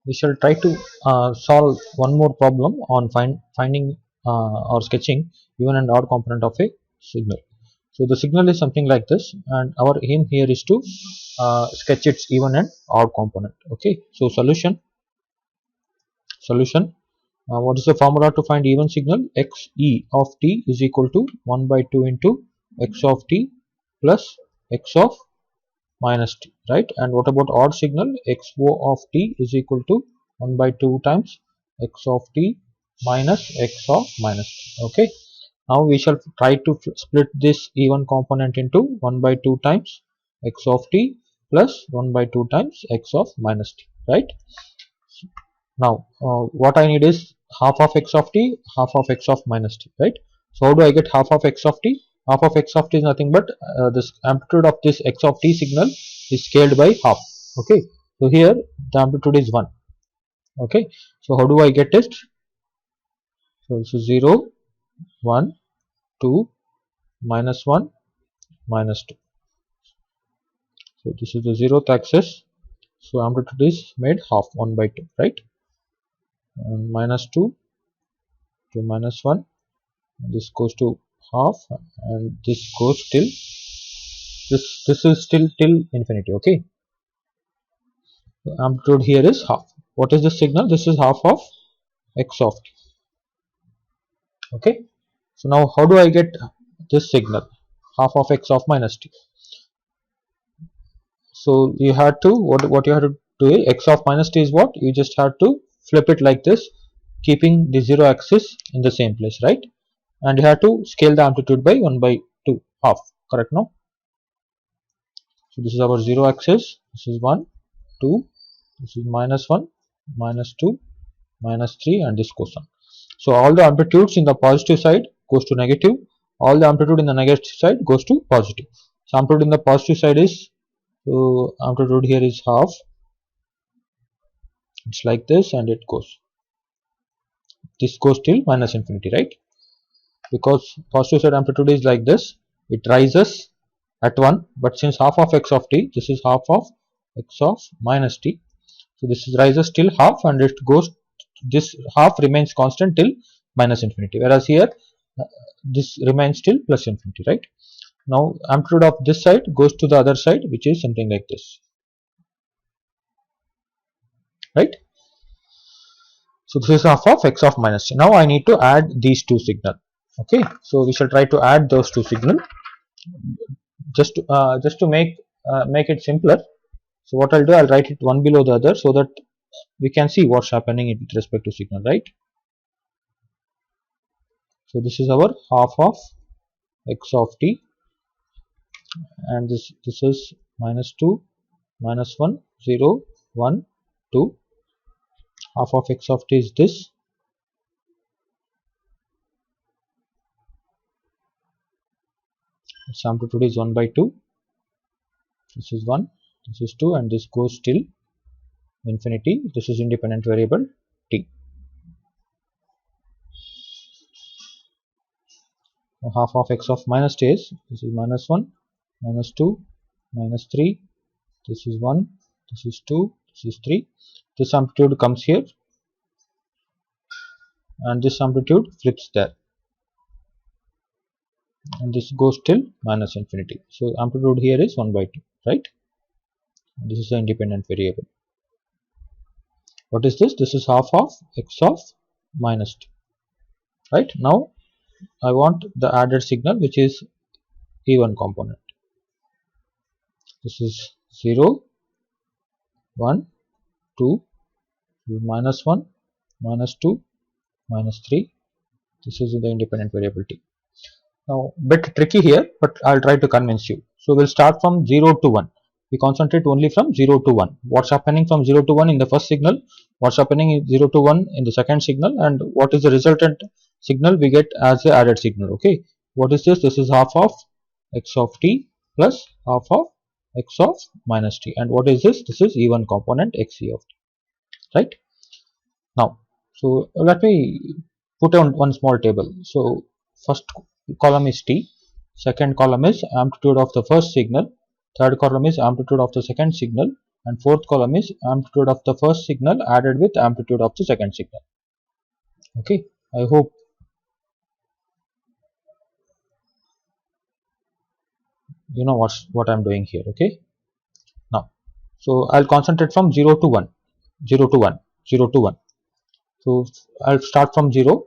we shall try to solve one more problem on finding or sketching even and odd component of a signal. So the signal is something like this, and our aim here is to sketch its even and odd component. Okay, so solution. What is the formula to find even signal? X e of t is equal to 1 by 2 into x of t plus x of minus t, right? And what about odd signal? Xo of t is equal to 1 by 2 times x of t minus x of minus t. Okay, now we shall try to split this even component into 1 by 2 times x of t plus 1 by 2 times x of minus t, right? Now what I need is half of x of t, half of x of minus t, right? So how do I get half of x of t? Half of x of t is nothing but this amplitude of this x of t signal is scaled by half. Okay, so here the amplitude is 1. Okay, so how do I get it? So this is 0, 1, 2, minus 1, minus 2. So this is the 0th axis. So amplitude is made half, 1 by 2, right? And minus 2 to minus 1. This goes to half, and this goes till this is still till infinity. Okay, the amplitude here is half. What is this signal? This is half of x of t. Okay, so now how do I get this signal, half of x of minus t? So you had to what you have to do is, x of minus t is what? You just have to flip it like this, keeping the 0 axis in the same place, right? And you have to scale the amplitude by 1 by 2, half, correct? No, so this is our 0 axis. This is 1, 2, this is minus 1, minus 2, minus 3, and this goes on. So all the amplitudes in the positive side goes to negative, all the amplitude in the negative side goes to positive. So amplitude in the positive side is, so amplitude here is half. It's like this, and it goes, this goes till minus infinity, right? Because positive side amplitude is like this, it rises at 1, but since half of x of t, this is half of x of minus t, so this is rises till half, and it goes, this half remains constant till minus infinity, whereas here this remains till plus infinity, right? Now amplitude of this side goes to the other side, which is something like this, right? So this is half of x of minus t. Now I need to add these two signal. Okay, so we shall try to add those two signal just to make it simpler. So what I'll do, I'll write it one below the other so that we can see what's happening with respect to signal, right? So this is our half of x of t, and this is minus 2, minus 1, 0, 1, 2. Half of x of t is this. Its amplitude is 1 by 2. This is 1, this is 2, and this goes till infinity. This is independent variable t. Half of x of minus t is, this is minus 1, minus 2, minus 3, this is 1, this is 2, this is 3. This amplitude comes here, and this amplitude flips there, and this goes till minus infinity. So amplitude here is 1 by 2, right? And this is the independent variable. What is this? This is half of x of minus t, right? Now I want the added signal, which is even component. This is 0, 1, 2, minus 1, minus 2, minus 3. This is the independent variable t. Now bit tricky here, but I'll try to convince you. So we'll start from 0 to 1. We concentrate only from 0 to 1. What's happening from 0 to 1 in the first signal, what's happening in 0 to 1 in the second signal, and what is the resultant signal we get as the added signal. Okay, what is this? This is half of x of t plus half of x of minus t. And what is this? This is even component xe of t, right? Now, so let me put on one small table. So first column is t, second column is amplitude of the first signal, third column is amplitude of the second signal, and fourth column is amplitude of the first signal added with amplitude of the second signal. Okay, I hope you know what I'm doing here. Okay, now so I'll concentrate from 0 to 1, 0 to 1, 0 to 1. So I'll start from 0.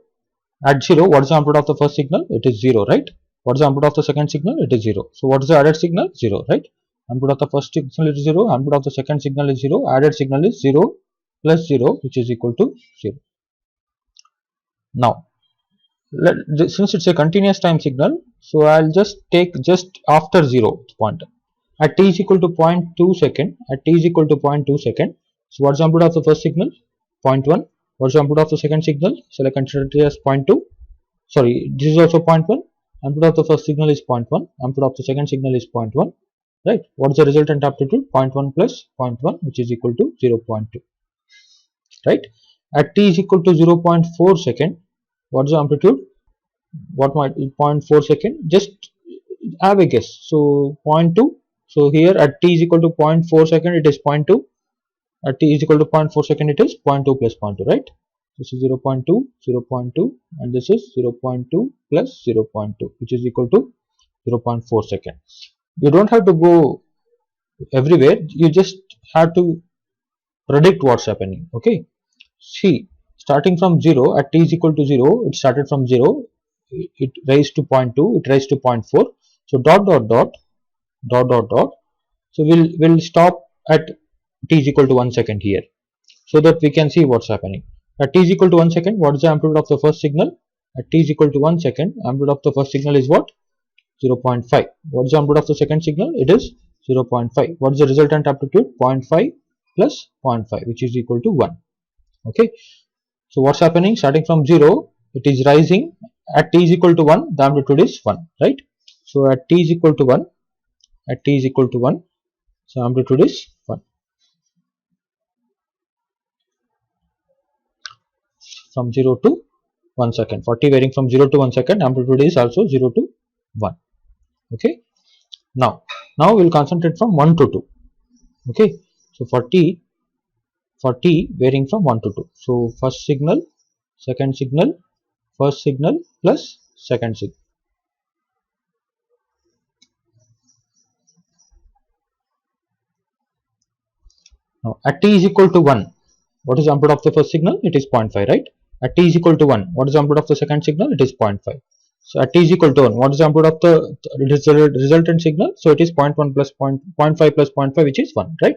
At 0, what is the amplitude of the first signal? It is 0, right? What is the amplitude of the second signal? It is 0. So what is the added signal? 0, right? Amplitude of the first signal is 0, amplitude of the second signal is 0, added signal is 0 plus 0, which is equal to 0. Now, since it's a continuous time signal, so I'll just take just after 0 point. At t is equal to 0.2 second, at t is equal to 0.2 second, so what's the amplitude of the first signal? 0.1. What's the amplitude of the second signal? Shall I consider it as 0.2? Sorry, this is also 0.1. Amplitude of the first signal is 0.1. Amplitude of the second signal is 0.1. Right? What is the resultant amplitude? 0.1 plus 0.1, which is equal to 0.2. Right? At t is equal to 0.4 second, what is the amplitude? What might be 0.4 second? Just have a guess. So 0.2. So here at t is equal to 0.4 second, it is 0.2. At t is equal to 0.4 second, it is 0.2 plus 0.2, right? This is 0.2, 0.2, and this is 0.2 plus 0.2, which is equal to 0.4 second. You don't have to go everywhere, you just have to predict what's happening. Okay, see, starting from 0, at t is equal to 0, it started from 0, it raised to 0.2, it raised to 0.4. So dot dot dot dot dot dot. So we'll stop at t is equal to 1 second here, so that we can see what's happening. At t is equal to 1 second, what is the amplitude of the first signal? At t is equal to 1 second, amplitude of the first signal is what? 0.5. What is the amplitude of the second signal? It is 0.5. What is the resultant amplitude? 0.5 plus 0.5, which is equal to 1. Okay. So what's happening? Starting from 0, it is rising. At t is equal to 1, the amplitude is 1, right? So at t is equal to 1, at t is equal to 1, so amplitude is 1. From 0 to 1 second. For t varying from 0 to 1 second, amplitude is also 0 to 1. Okay. Now we'll concentrate from 1 to 2. Okay. So for t varying from 1 to 2. So first signal, second signal, first signal plus second signal. Now at t is equal to 1, what is the amplitude of the first signal? It is 0.5, right? At t is equal to 1, what is the amplitude of the second signal? It is 0.5. So at t is equal to 1, what is the amplitude of the resultant signal? So it is 0.1 plus 0.5 plus 0.5, which is 1, right?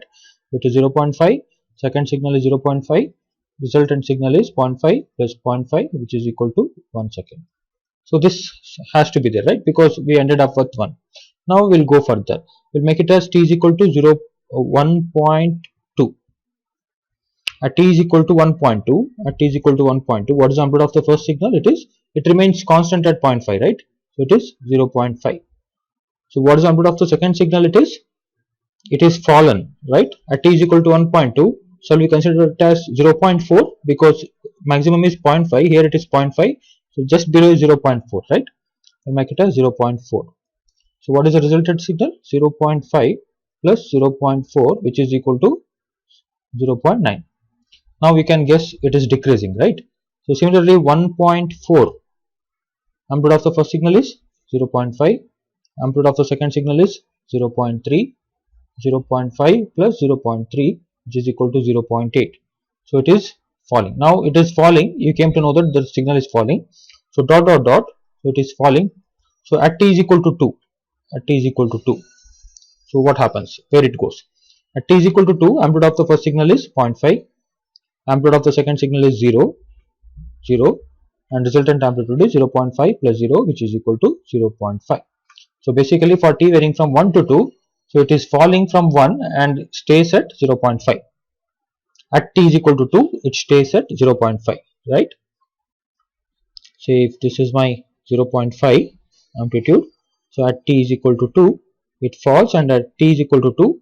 It is 0.5, second signal is 0.5, resultant signal is 0.5 plus 0.5, which is equal to 1 second. So this has to be there, right? Because we ended up with 1. Now we'll go further. We'll make it as t is equal to 1.2. At t is equal to 1.2, at t is equal to 1.2, what is the amplitude of the first signal? It remains constant at 0.5, right? So it is 0.5. So what is the amplitude of the second signal? It is fallen, right? At t is equal to 1.2, shall we consider it as 0.4, because maximum is 0.5, here it is 0.5, so just below is 0.4, right? We'll make it as 0.4. So what is the resultant signal? 0.5 plus 0.4, which is equal to 0.9. Now we can guess it is decreasing, right? So similarly 1.4, amplitude of the first signal is 0.5, amplitude of the second signal is 0.3, 0.5 plus 0.3, which is equal to 0.8. So it is falling. Now it is falling, you came to know that the signal is falling. So dot dot dot, so it is falling. So at t is equal to 2, at t is equal to 2. So what happens? Where it goes? At t is equal to 2, amplitude of the first signal is 0.5, amplitude of the second signal is 0, and resultant amplitude is 0.5 plus 0, which is equal to 0.5. So basically for t varying from 1 to 2, so it is falling from 1 and stays at 0.5. At t is equal to 2, it stays at 0.5, right? Say if this is my 0.5 amplitude, so at t is equal to 2, it falls, and at t is equal to 2,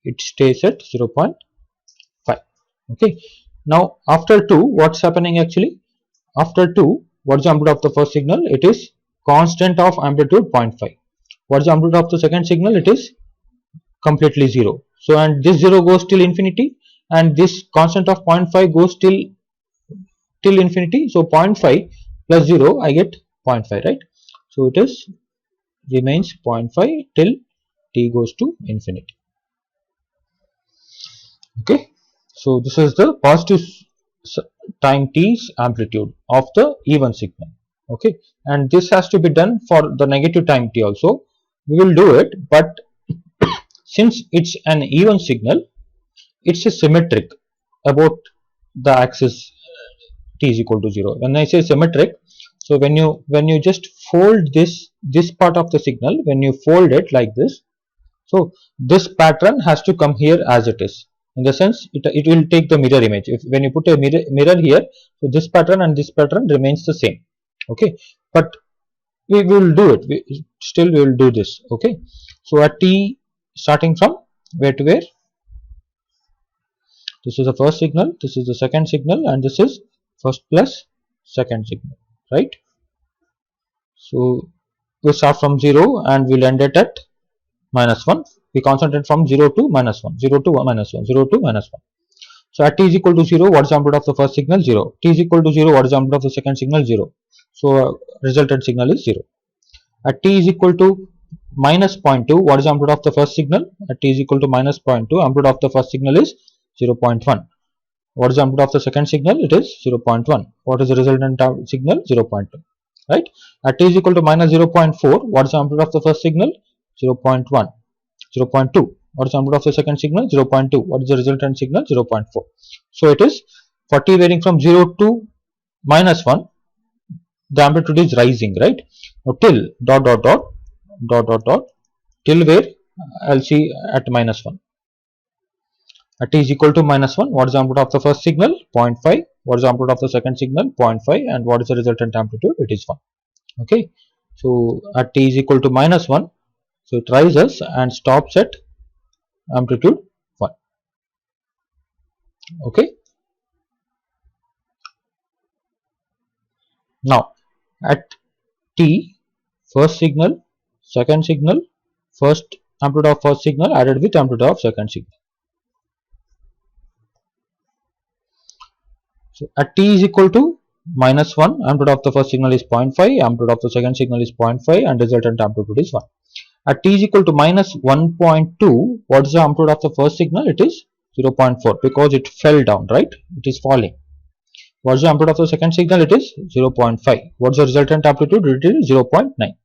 it stays at 0.5. Okay. Now after 2, what's happening actually? After 2, what's the amplitude of the first signal? It is constant of amplitude 0.5. What's the amplitude of the second signal? It is completely 0. So and this 0 goes till infinity, and this constant of 0.5 goes till infinity. So 0.5 plus 0 I get 0.5, right? So it is remains 0.5 till t goes to infinity. Okay, so this is the positive time t's amplitude of the even signal. Okay, and this has to be done for the negative time t also. We will do it, but since it's an even signal, it's a symmetric about the axis t is equal to 0. When I say symmetric, so when you just fold this part of the signal, when you fold it like this, so this pattern has to come here as it is. In the sense, it will take the mirror image. If when you put a mirror here, so this pattern and this pattern remains the same. Okay, but we will do it. We will do this. Okay, so at t starting from where to where? This is the first signal, this is the second signal, and this is first plus second signal, right? So we start from 0 and we'll end it at -1. We concentrate from 0 to -1, 0 to -1, 0 to -1. So at t is equal to 0, what is the amplitude of the first signal? 0. T is equal to 0, what is the amplitude of the second signal? 0. So resultant signal is 0. At t is equal to minus 0.2, what is the amplitude of the first signal? At t is equal to minus 0.2, amplitude of the first signal is 0.1. What is the amplitude of the second signal? It is 0.1. What is the resultant signal? 0.2. Right? At t is equal to minus 0.4, what is the amplitude of the first signal? 0.1. 0.2. What is the amplitude of the second signal? 0.2. What is the resultant signal? 0.4. So it is for t varying from 0 to -1, the amplitude is rising, right? Now till dot dot dot dot dot dot till where? I'll see at -1. At t is equal to -1, what is the amplitude of the first signal? 0.5. What is the amplitude of the second signal? 0.5. And what is the resultant amplitude? It is 1. Okay, so at t is equal to -1, so it rises and stops at amplitude 1. Okay, now at t, first signal, second signal, first amplitude of first signal added with amplitude of second signal. So at t is equal to -1, amplitude of the first signal is 0.5, amplitude of the second signal is 0.5, and resultant amplitude is 1. At t is equal to minus 1.2, what is the amplitude of the first signal? It is 0.4, because it fell down, right? It is falling. What is the amplitude of the second signal? It is 0.5. What is the resultant amplitude? It is 0.9.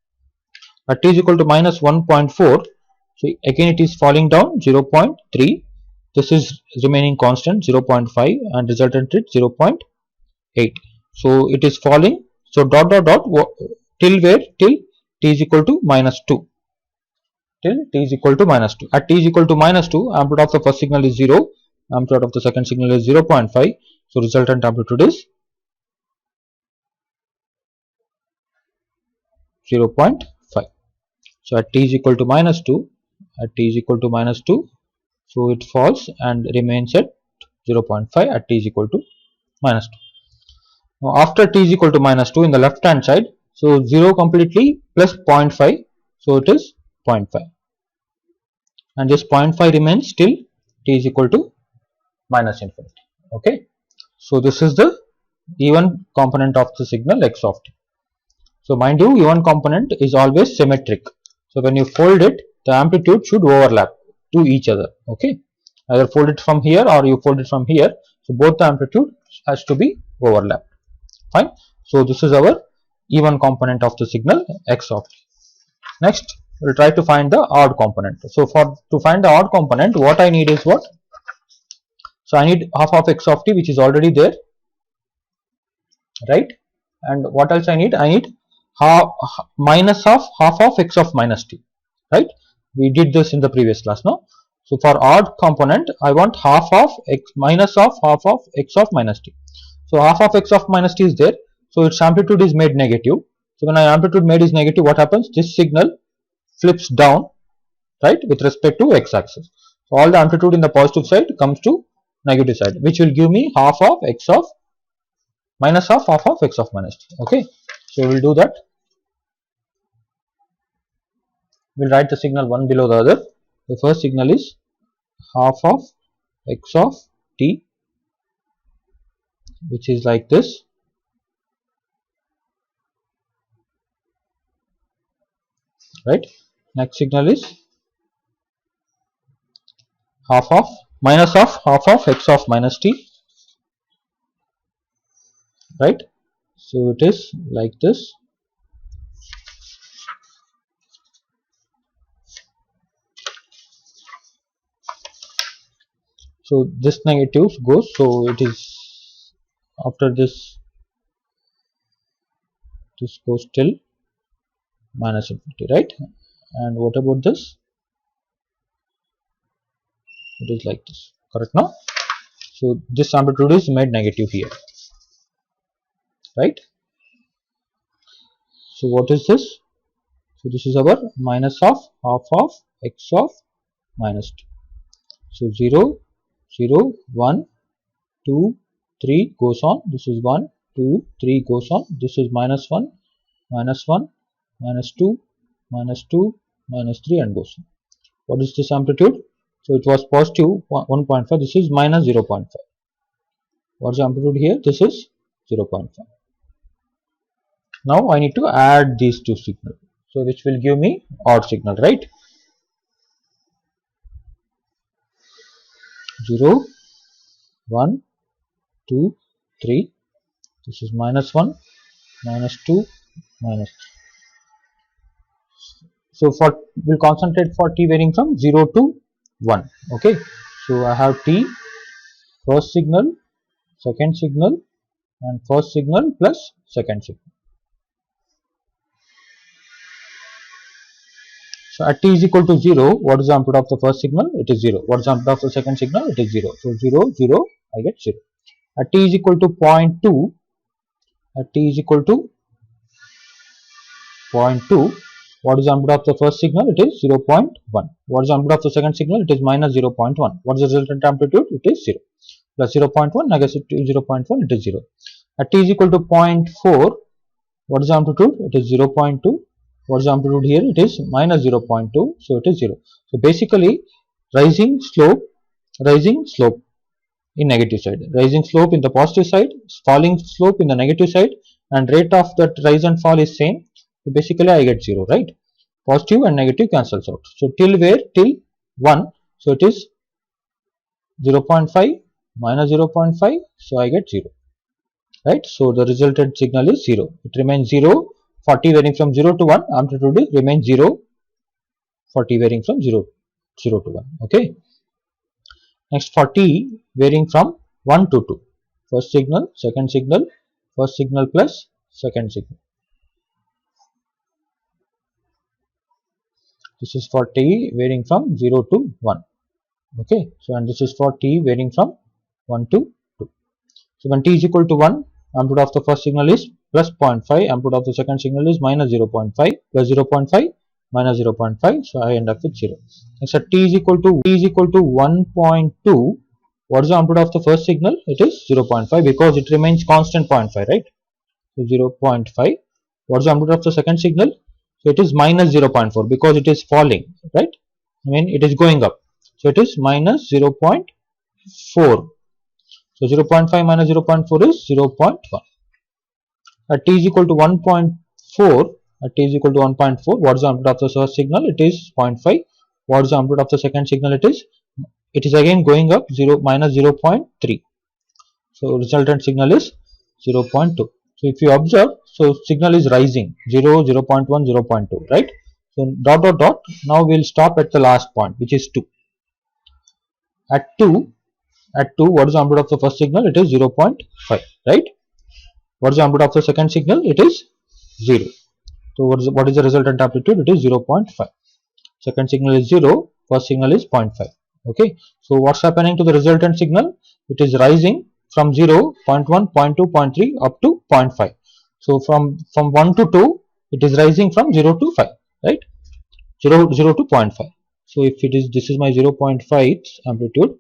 At t is equal to minus 1.4, so again it is falling down, 0.3. This is remaining constant, 0.5, and resultant is 0.8. So it is falling. So dot dot dot till where? Till t is equal to -2. Till t is equal to -2. At t is equal to -2, amplitude of the first signal is 0, amplitude of the second signal is 0.5. So resultant amplitude is 0.5. So at t is equal to -2, at t is equal to -2, so it falls and remains at 0.5 at t is equal to -2. Now after t is equal to -2 in the left hand side, so 0 completely plus 0.5, so it is 0.5, and this 0.5 remains till t is equal to -infinity. Okay, so this is the even component of the signal x of t. So mind you, even component is always symmetric. So when you fold it, the amplitude should overlap to each other. Okay, either fold it from here or you fold it from here. So both the amplitude has to be overlapped. Fine. So this is our even component of the signal x of t. Next, we'll try to find the odd component. So to find the odd component, what I need is what? So I need half of x of t, which is already there, right? And what else I need? I need minus of half of x of minus t, right? We did this in the previous class now. So for odd component, I want half of x minus of half of x of minus t. So half of x of minus t is there, so its amplitude is made negative. So when amplitude made is negative, what happens? This signal flips down, right, with respect to x axis. So all the amplitude in the positive side comes to negative side, which will give me half of x of minus of half of x of minus t. Okay, so we will do that. We'll write the signal one below the other. The first signal is half of x of t, which is like this, right? Next signal is half of minus of half of x of minus t, right? So it is like this. So this negative goes, so it is after this goes till minus infinity, right? And what about this? It is like this, correct now? So this amplitude is made negative here, right? So what is this? So this is our minus of half of x of minus t. So 0, 0, 1, 2, 3 goes on. This is 1, 2, 3 goes on. This is minus 1, minus 1, minus 2, minus 2, minus 3 and goes on. What is this amplitude? So it was positive 1.5. This is minus 0.5. What's the amplitude here? This is 0.5. Now I need to add these two signals. So which will give me odd signal, right? 0, 1, 2, 3. This is minus 1, minus 2, minus 3. So for we'll concentrate for t varying from 0 to 1. Okay. So I have t, first signal, second signal, and first signal plus second signal. So at t is equal to 0, what is the amplitude of the first signal? It is 0. What is the amplitude of the second signal? It is 0. So 0, 0, I get 0. At t is equal to 0.2, at t is equal to 0.2, what is the amplitude of the first signal? It is 0.1. What is the amplitude of the second signal? It is minus 0.1. What is the resultant amplitude? It is 0. Plus 0.1, negative 0.1, it is 0. At t is equal to 0.4, what is the amplitude? It is 0.2. What is the amplitude here? It is minus 0.2, so it is 0. So basically, rising slope in negative side, rising slope in the positive side, falling slope in the negative side, and rate of that rise and fall is same. So basically I get 0, right? Positive and negative cancels out. So till where? Till 1. So it is 0.5 minus 0.5. So I get 0, right? So the resultant signal is 0. It remains 0 for t varying from 0 to 1. Amplitude remains 0 for t varying from 0 to 1. Okay. Next for t varying from 1 to 2. First signal, second signal, first signal plus second signal. This is for t varying from 0 to 1. Okay. So and this is for t varying from 1 to 2. So when t is equal to 1, amplitude of the first signal is plus 0.5, amplitude of the second signal is minus 0.5, plus 0.5, minus 0.5, so I end up with 0. Next at t is equal to 1.2, what is the amplitude of the first signal? It is 0.5 because it remains constant 0.5, right? So 0.5. What is the amplitude of the second signal? So it is minus 0.4 because it is falling, right? I mean it is going up. So it is minus 0.4. So 0.5 minus 0.4 is 0.1. At t is equal to 1.4, at t is equal to 1.4, what is the amplitude of the first signal? It is 0.5. What is the amplitude of the second signal? It is again going up, minus 0.3. So resultant signal is 0.2. So if you observe, so signal is rising 0, 0.1, 0.2, right? So dot dot dot. Now we will stop at the last point, which is 2. At 2, what is the amplitude of the first signal? It is 0.5, right? What is the amplitude of the second signal? It is 0. So what is the resultant amplitude? It is 0.5. Second signal is 0, first signal is 0.5. Okay. So what's happening to the resultant signal? It is rising from 0, 0.1, 0.2, 0.3 up to 0.5. So from 1 to 2, it is rising from 0 to 5, right? 0 to 0.5. So if it is, this is my 0.5 amplitude.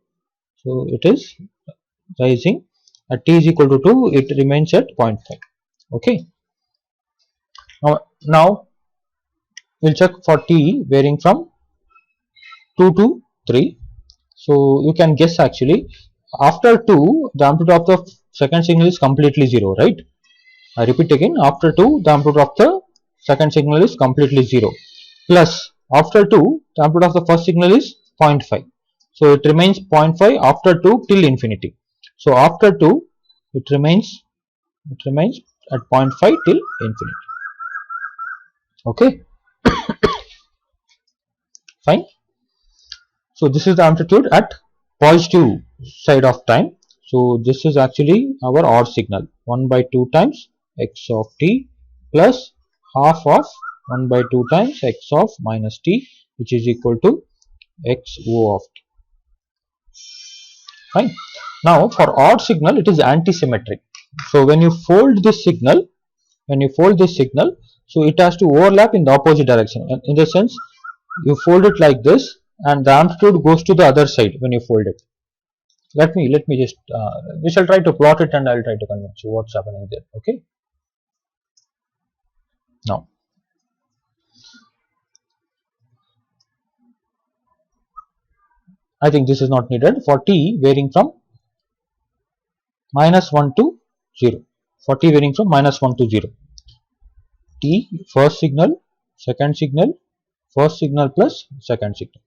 So it is rising. At t is equal to 2, it remains at 0.5. Okay. Now we'll check for t varying from 2 to 3. So you can guess actually. After 2, the amplitude of the second signal is completely 0, right? I repeat again, after 2, the amplitude of the second signal is completely 0. Plus, after 2, the amplitude of the first signal is 0.5. So it remains 0.5 after 2 till infinity. So after 2, it remains at 0.5 till infinity. Okay, fine. So this is the amplitude at positive side of time. So this is actually our odd signal, 1 by 2 times x of t plus half of 1 by 2 times x of minus t, which is equal to xo of t. Fine. Now for odd signal it is anti-symmetric. So when you fold this signal, so it has to overlap in the opposite direction. And in the sense, you fold it like this, and the amplitude goes to the other side when you fold it. Let me just we shall try to plot it, and I'll try to convince you what's happening there. Okay. Now, I think this is not needed. For t varying from -1 to 0, for t varying from -1 to 0, t first signal, second signal, first signal plus second signal.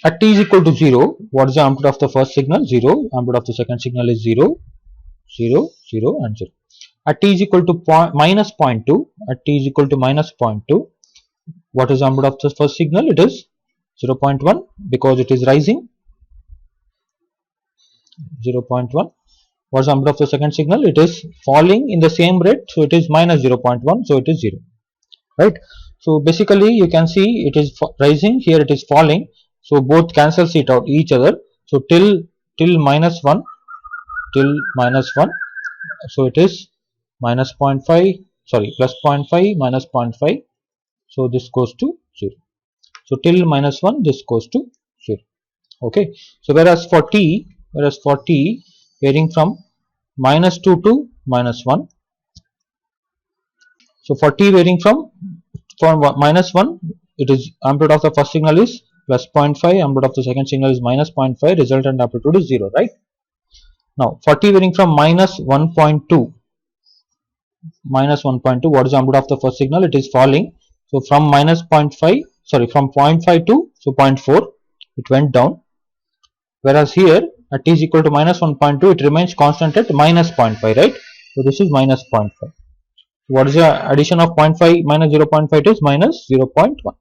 At t is equal to 0, what is the amplitude of the first signal? 0. Amplitude of the second signal is 0, 0, 0 and 0. At t is equal to minus 0.2, at t is equal to minus 0.2, what is the amplitude of the first signal? It is 0.1 because it is rising. 0.1. What is the amplitude of the second signal? It is falling in the same rate, so it is minus 0.1, so it is 0. Right? So basically you can see it is rising, here it is falling, so both cancels it out each other. So till minus 1, so it is minus 0.5, sorry, plus 0.5 minus 0.5, so this goes to 0. So till minus 1, this goes to 0. Okay. So whereas for t varying from minus 2 to minus 1, so for t varying from minus 1, it is amplitude of the first signal is plus 0.5, amplitude of the second signal is minus 0.5, resultant amplitude is 0, right? Now for t varying from minus 1.2, what is the amplitude of the first signal? It is falling. So from minus 0.5, sorry, from 0.5 to, so 0.4, it went down. Whereas here at t is equal to minus 1.2, it remains constant at minus 0.5, right? So this is minus 0.5. What is the addition of 0.5 minus 0.5? It is minus 0.1.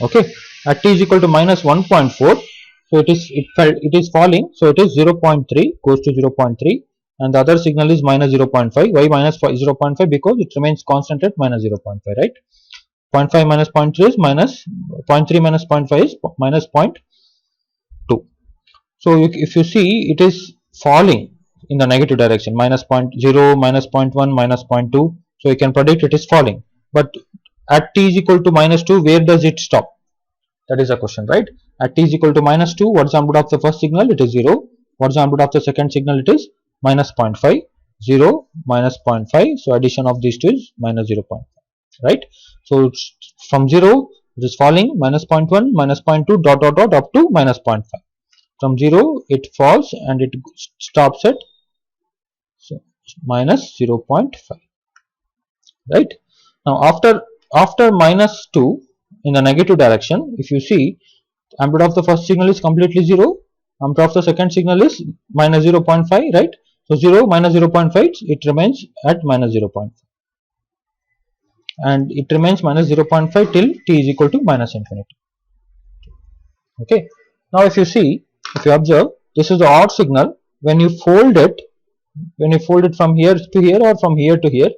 Okay. At t is equal to minus 1.4, so it is falling. So it is 0.3, goes to 0.3, and the other signal is minus 0.5. Why minus 0.5? Because it remains constant at minus 0.5, right? 0.5 minus 0.3 is minus 0.3 minus 0.5 is minus 0.2. So if you see, it is falling in the negative direction, minus 0.0, minus 0.1, minus 0.2. So you can predict it is falling. But at t is equal to minus 2, where does it stop? That is a question, right? At t is equal to minus 2, what is the amplitude of the first signal? It is 0. What is the amplitude of the second signal? It is minus 0.5. 0 minus 0.5. So addition of these two is minus 0.5, right? So from 0, it is falling, minus 0.1, minus 0.2, dot dot dot up to minus 0.5. From 0, it falls and it stops at minus 0.5. Right? Now after minus 2 in the negative direction, if you see, amplitude of the first signal is completely 0, amplitude of the second signal is minus 0.5, right? So 0 minus 0.5, it remains at minus 0.5, and it remains minus 0.5 till t is equal to minus infinity. Okay. Now if you see, if you observe, this is the odd signal. When you fold it from here to here or from here to here,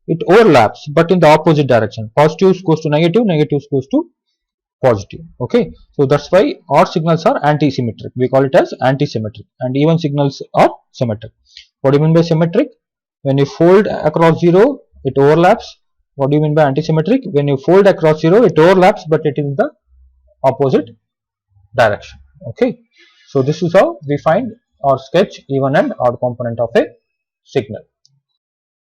it overlaps, but in the opposite direction. Positives goes to negative, negatives goes to positive. Okay. So that's why odd signals are anti-symmetric. We call it as anti-symmetric, and even signals are symmetric. What do you mean by symmetric? When you fold across 0, it overlaps. What do you mean by anti-symmetric? When you fold across 0, it overlaps, but it is in the opposite direction. Okay. So this is how we find or sketch even and odd component of a signal.